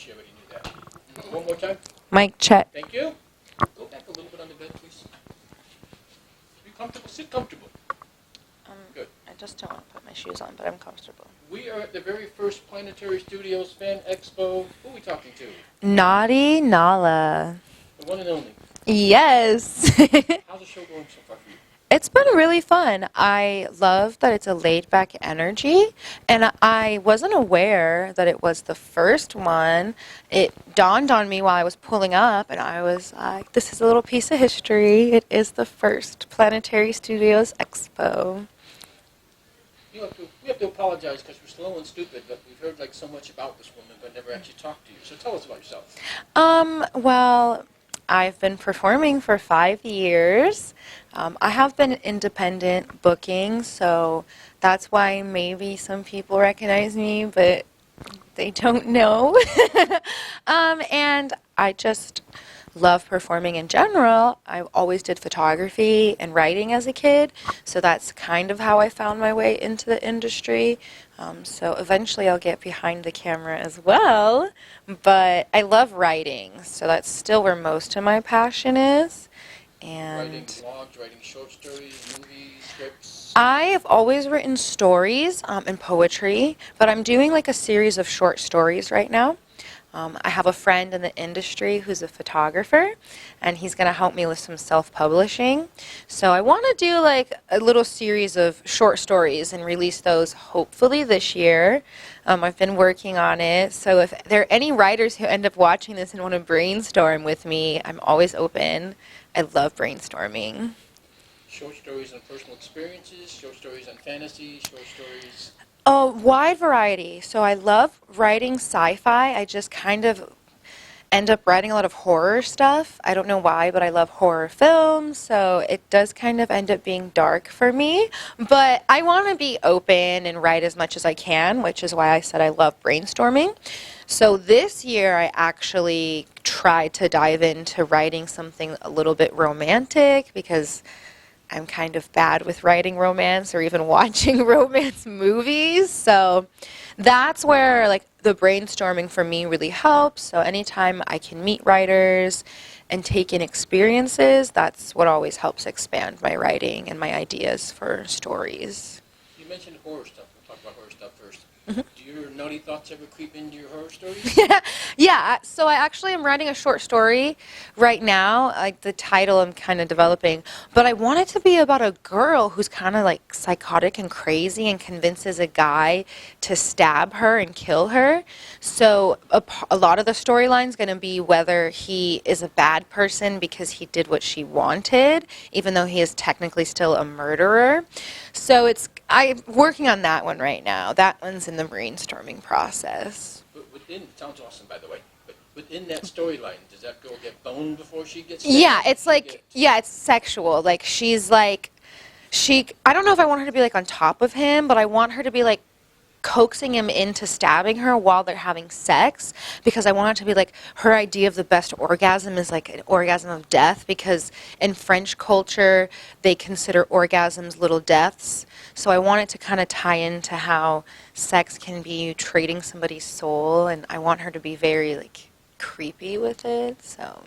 she already knew that. One more time. Mic check. Thank you. Go back a little bit on the bed, please. Be comfortable. Sit comfortable. Good. I just don't want to put my shoes on, but I'm comfortable. We are at the very first Planetary Studios Fan Expo. Who are we talking to? Naudi Nala. The one and only. Yes. How's the show going so far for you? It's been really fun. I love that it's a laid-back energy, and I wasn't aware that it was the first one. It dawned on me while I was pulling up, and I was like, this is a little piece of history. It is the first Planetary Studios Expo. We have to apologize because we're slow and stupid, but we've heard like so much about this woman, but never actually talked to you. So tell us about yourself. Well, I've been performing for 5 years. I have been independent booking, so that's why maybe some people recognize me, but they don't know. And I just love performing in general. I always did photography and writing as a kid, so that's kind of how I found my way into the industry. So eventually I'll get behind the camera as well, but I love writing, so that's still where most of my passion is. And Writing blogs, writing short stories, movies, scripts. I have always written stories and poetry, but I'm doing like a series of short stories right now. I have a friend in the industry who's a photographer, and he's going to help me with some self-publishing. So I want to do like a little series of short stories and release those hopefully this year. I've been working on it, so if there are any writers who end up watching this and want to brainstorm with me, I'm always open. I love brainstorming. Short stories on personal experiences, short stories on fantasy, short stories. A wide variety. So I love writing sci-fi. I just kind of end up writing a lot of horror stuff. I don't know why, but I love horror films, so it does kind of end up being dark for me. But I want to be open and write as much as I can, which is why I said I love brainstorming. So this year I actually tried to dive into writing something a little bit romantic because I'm kind of bad with writing romance or even watching romance movies. So that's where like the brainstorming for me really helps. So anytime I can meet writers and take in experiences, that's what always helps expand my writing and my ideas for stories. You mentioned horror stuff. We'll talk about horror stuff first. Mm-hmm. Do your naughty thoughts ever creep into your horror stories? Yeah, so I actually am writing a short story right now, like the title I'm kind of developing, but I want it to be about a girl who's kind of like psychotic and crazy and convinces a guy to stab her and kill her. So a lot of the storyline is going to be whether he is a bad person because he did what she wanted, even though he is technically still a murderer. So I'm working on that one right now. That one's in the brainstorming process. But within, it sounds awesome, by the way. But within that storyline, does that girl get boned before she gets stabbed? Yeah, it's like, yeah, it's sexual. Like, she's like, I don't know if I want her to be like on top of him, but I want her to be like coaxing him into stabbing her while they're having sex, because I want it to be like her idea of the best orgasm is like an orgasm of death, because in French culture they consider orgasms little deaths. So I want it to kind of tie into how sex can be you trading somebody's soul, and I want her to be very like creepy with it. So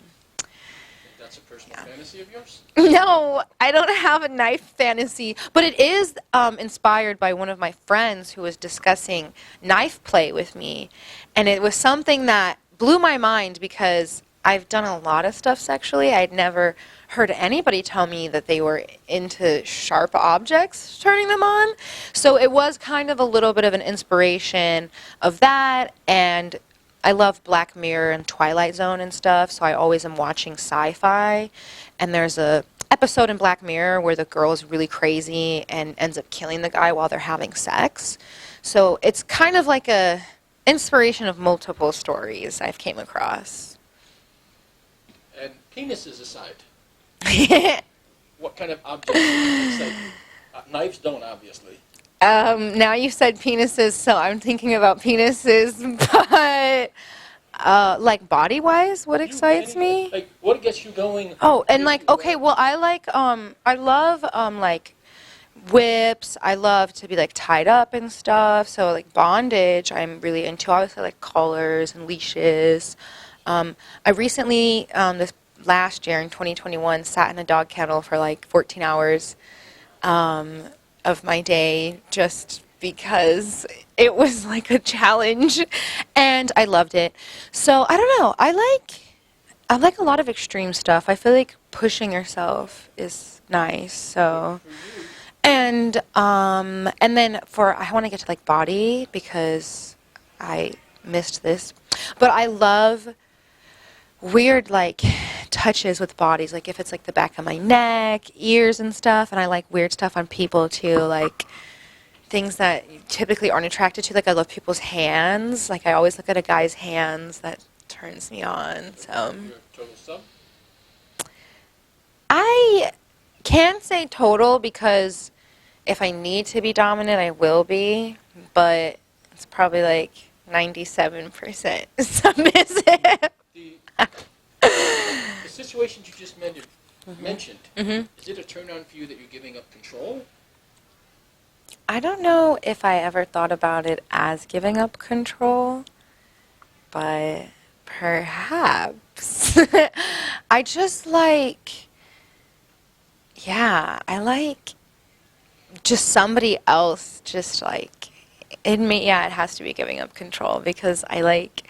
that's a personal fantasy of yours? No, I don't have a knife fantasy, but it is inspired by one of my friends who was discussing knife play with me, and it was something that blew my mind because I've done a lot of stuff sexually. I'd never heard anybody tell me that they were into sharp objects turning them on. So it was kind of a little bit of an inspiration of that, and I love Black Mirror and Twilight Zone and stuff, so I always am watching sci-fi. And there's a episode in Black Mirror where the girl is really crazy and ends up killing the guy while they're having sex. So it's kind of like a inspiration of multiple stories I've came across. And penises aside, what kind of objects excite you? Knives don't, obviously. Now you said penises, so I'm thinking about penises, but like body-wise, what excites me? Like, what gets you going? Oh, and like, okay, well, I love like whips. I love to be like tied up and stuff. So like bondage, I'm really into. Obviously, like collars and leashes. I recently, this last year in 2021, sat in a dog kennel for like 14 hours of my day just because it was like a challenge, and I loved it. So I don't know. I like a lot of extreme stuff. I feel like pushing yourself is nice. So. And then I want to get to like body because I missed this, but I love weird like touches with bodies. Like if it's like the back of my neck, ears and stuff, and I like weird stuff on people too, like things that you typically aren't attracted to. Like I love people's hands. Like I always look at a guy's hands. That turns me on. So You're a total sub? I can't say total because if I need to be dominant, I will be, but it's probably like 97% submissive. The situations you just mentioned, is it a turn on for you that you're giving up control? I don't know if I ever thought about it as giving up control, but perhaps. I just like, yeah, I like just somebody else just like it has to be giving up control because I like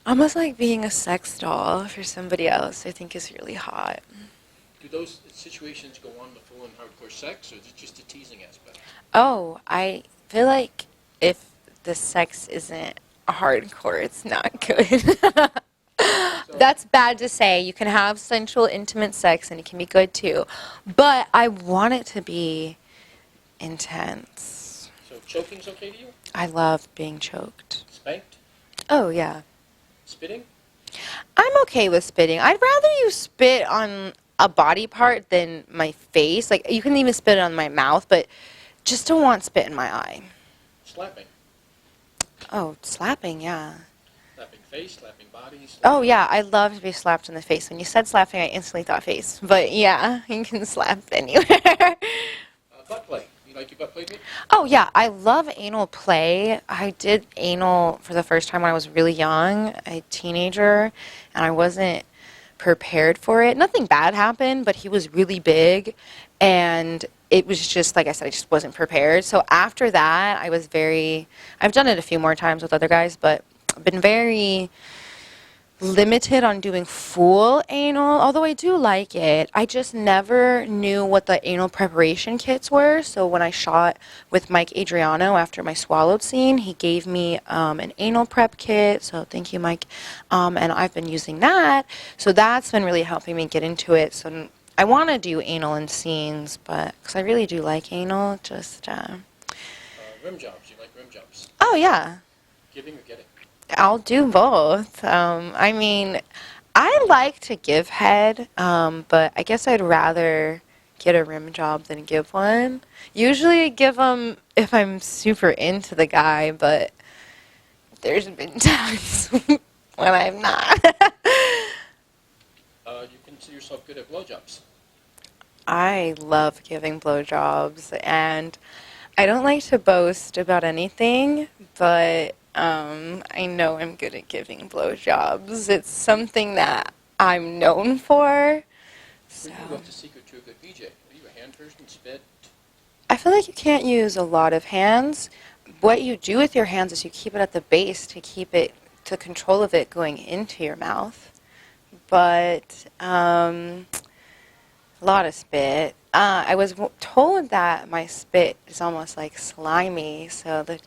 almost like being a sex doll for somebody else. I think is really hot. Do those situations go on to full and hardcore sex, or is it just a teasing aspect? Oh, I feel like if the sex isn't hardcore, it's not good. That's bad to say. You can have sensual, intimate sex and it can be good too, but I want it to be intense. So choking's okay to you? I love being choked. Spanked? Oh, yeah. Spitting? I'm okay with spitting. I'd rather you spit on a body part than my face. Like, you can even spit on my mouth, but just don't want spit in my eye. Slapping? Oh, slapping, yeah. Slapping face, slapping body? Oh, yeah, I love to be slapped in the face. When you said slapping, I instantly thought face. But, yeah, you can slap anywhere. Butt play. You like your butt play good? Oh, yeah, I love anal play. I did anal for the first time when I was really young, a teenager, and I wasn't prepared for it. Nothing bad happened, but he was really big, and it was just, like I said, I just wasn't prepared. So after that, I've done it a few more times with other guys, but I've been very limited on doing full anal, although I do like it. I just never knew what the anal preparation kits were. So when I shot with Mike Adriano after my swallowed scene, he gave me an anal prep kit. So thank you, Mike. And I've been using that. So that's been really helping me get into it. So I want to do anal in scenes, but because I really do like anal, just... Rim jobs. You like rim jobs? Oh, yeah. Giving or getting? I'll do both. I mean, I like to give head, but I guess I'd rather get a rim job than give one. Usually I give them if I'm super into the guy, but there's been times when I'm not. You consider yourself good at blowjobs? I love giving blowjobs, and I don't like to boast about anything, but I know I'm good at giving blowjobs. It's something that I'm known for. So. What's the secret to a good BJ? Are you a hand person, spit? I feel like you can't use a lot of hands. What you do with your hands is you keep it at the base to control of it going into your mouth. But a lot of spit. I was told that my spit is almost like slimy, so the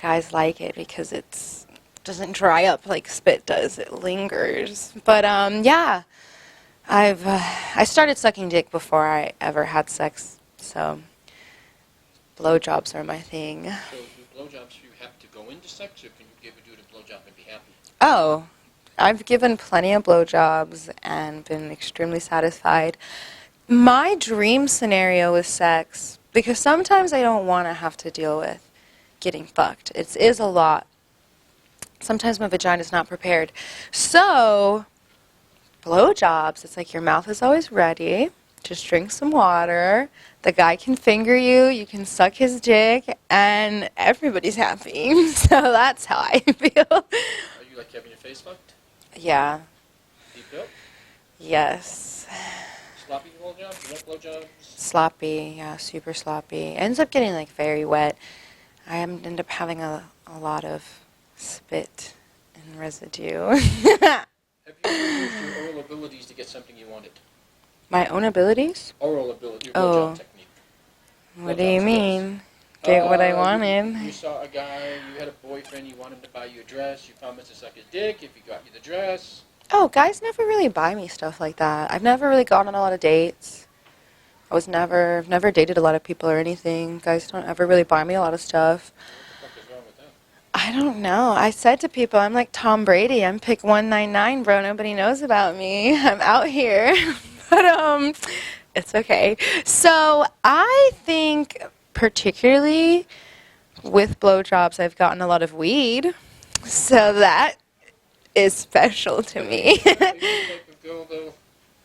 guys like it because it doesn't dry up like spit does. It lingers. But yeah, I started sucking dick before I ever had sex, so blowjobs are my thing. So do blowjobs you have to go into sex, or can you do the blowjob and be happy? Oh, I've given plenty of blowjobs and been extremely satisfied. My dream scenario is sex, because sometimes I don't want to have to deal with getting fucked. It is a lot. Sometimes my vagina's not prepared. So, blowjobs, it's like your mouth is always ready. just drink some water. The guy can finger you, you can suck his dick, and everybody's happy. So that's how I feel. Are you like having your face fucked? Yeah. Deep up? Yes. Sloppy blowjobs? You want blowjobs? Sloppy, yeah, super sloppy. Ends up getting like very wet. I end up having a lot of spit and residue. Have you ever used your oral abilities to get something you wanted? My own abilities? Oral ability, your Oh. blowjob technique. What do you mean? Get what I wanted? You saw a guy, you had a boyfriend, you wanted him to buy you a dress, you promised to suck his dick if he got you the dress. Oh, guys never really buy me stuff like that. I've never really gone on a lot of dates. I've never dated a lot of people or anything. Guys don't ever really buy me a lot of stuff. What the fuck is wrong with that? I don't know. I said to people, I'm like Tom Brady. I'm pick 199, bro. Nobody knows about me. I'm out here. But, it's okay. So I think particularly with blowjobs, I've gotten a lot of weed. So that is special to me. Are you the type of girl, though,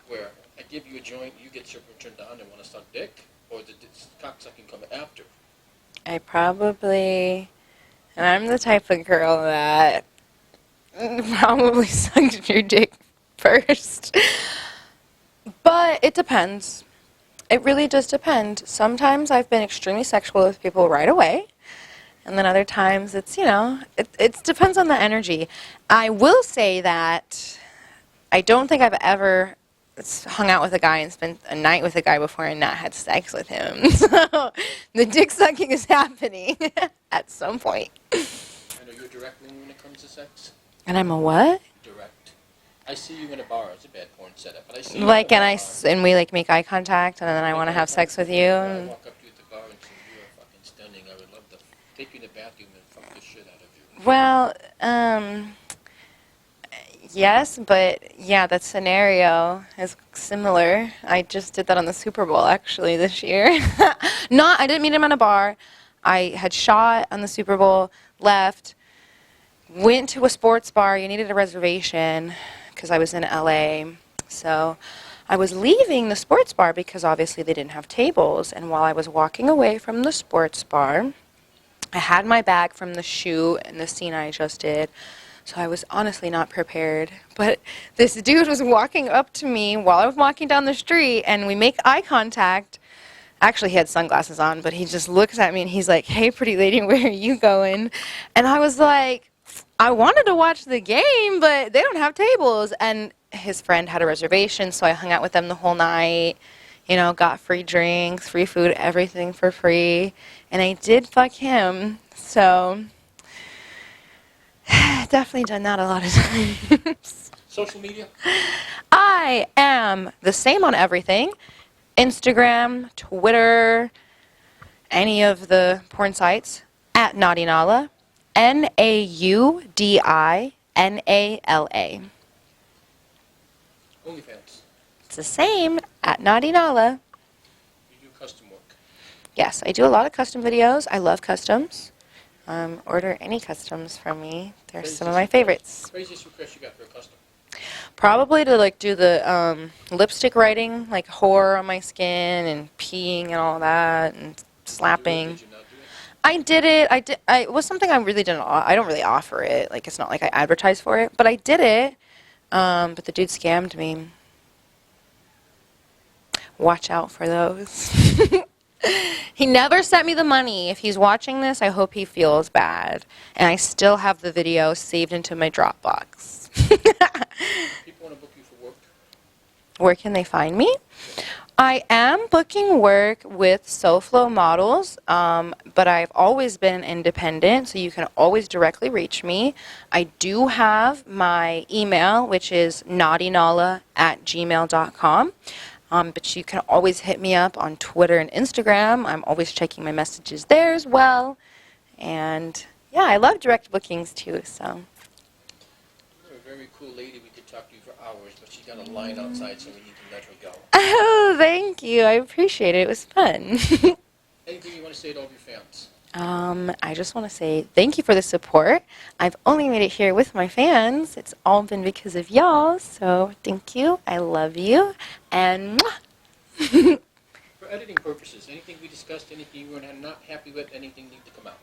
where I give you a joint, you get super turned on and want to suck dick? Or did this cocksucking come after? And I'm the type of girl that probably sucked your dick first. But it depends. It really does depend. Sometimes I've been extremely sexual with people right away. And then other times it's, it depends on the energy. I will say that I don't think I've ever hung out with a guy and spent a night with a guy before and not had sex with him. So the dick sucking is happening at some point. And are you a direct when it comes to sex? And I'm a what? Direct. I see you in a bar. It's a bad porn setup, but I see you Like, in a and bar. and we like make eye contact, and then I want to have sex with you. I And, walk up to you at the bar and say, you are fucking stunning. I would love to take you in the bathroom and fuck the shit out of you. well, yes, but yeah, that scenario is similar. I just did that on the Super Bowl actually this year. I didn't meet him in a bar. I had shot on the Super Bowl, left, went to a sports bar. You needed a reservation because I was in LA. So I was leaving the sports bar because obviously they didn't have tables. And while I was walking away from the sports bar, I had my bag from the shoot and the scene I just did. So I was honestly not prepared. But this dude was walking up to me while I was walking down the street, and we make eye contact. Actually, he had sunglasses on, but he just looks at me and he's like, "Hey, pretty lady, where are you going?" And I was like, I wanted to watch the game, but they don't have tables. And his friend had a reservation, so I hung out with them the whole night. Got free drinks, free food, everything for free. And I did fuck him, so definitely done that a lot of times. Social media? I am the same on everything. Instagram, Twitter, any of the porn sites, at Naudi Nala. Naudinala. OnlyFans. It's the same at Naudi Nala. You do custom work. Yes, I do a lot of custom videos. I love customs. Order any customs from me. They're some of my favorites. Craziest request you got for a custom? Probably to do the lipstick writing, like whore on my skin and peeing and all that and slapping. Did you not do it? I did it. It was something I really didn't. I don't really offer it. Like, it's not like I advertise for it, but I did it. But the dude scammed me. Watch out for those. He never sent me the money. If he's watching this, I hope he feels bad. And I still have the video saved into my Dropbox. People want to book you for work? Where can they find me? I am booking work with SoFlo models, but I've always been independent, so you can always directly reach me. I do have my email, which is naudinala@gmail.com. But you can always hit me up on Twitter and Instagram. I'm always checking my messages there as well. And yeah, I love direct bookings too, so. You're a very cool lady. We could talk to you for hours, but she's got a line outside, so we need to let her go. Oh, thank you. I appreciate it. It was fun. Anything you want to say to all of your fans? I just want to say thank you for the support. I've only made it here with my fans. It's all been because of y'all, so thank you. I love you. And mwah! For editing purposes, anything we discussed, anything you were not happy with, anything need to come out?